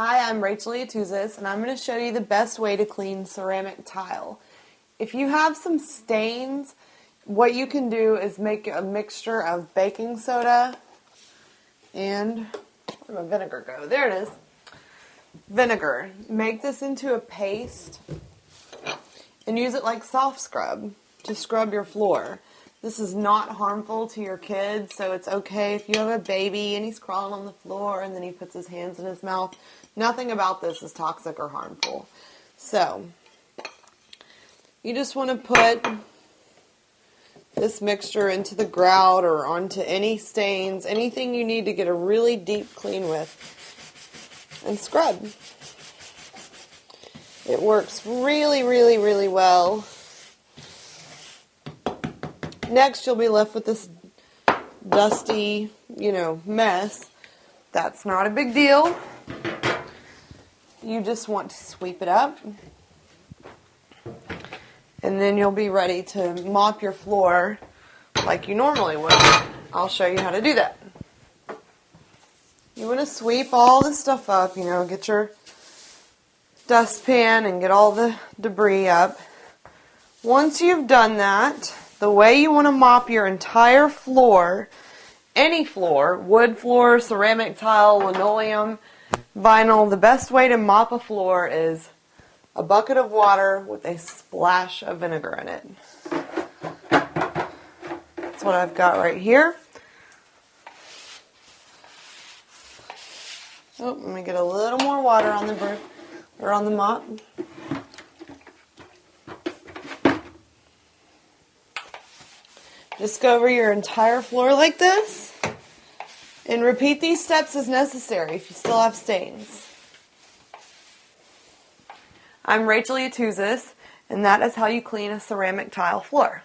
Hi, I'm Rachel Iatuzis, and I'm going to show you the best way to clean ceramic tile. If you have some stains, what you can do is make a mixture of baking soda and, where'd my vinegar go? There it is. Vinegar. Make this into a paste and use it like soft scrub to scrub your floor. This is not harmful to your kids, so it's okay if you have a baby and he's crawling on the floor and then he puts his hands in his mouth. Nothing about this is toxic or harmful. So, you just want to put this mixture into the grout or onto any stains, anything you need to get a really deep clean with, and scrub. It works really, really, really well. Next, you'll be left with this dusty, mess. That's not a big deal. You just want to sweep it up. And then you'll be ready to mop your floor like you normally would. I'll show you how to do that. You want to sweep all the stuff up, get your dustpan and get all the debris up. Once you've done that, the way you want to mop your entire floor, any floor, wood floor, ceramic tile, linoleum, vinyl, the best way to mop a floor is a bucket of water with a splash of vinegar in it. That's what I've got right here. Oh, let me get a little more water on the broom or on the mop. Just go over your entire floor like this and repeat these steps as necessary if you still have stains. I'm Rachel Iatuzis, and that is how you clean a ceramic tile floor.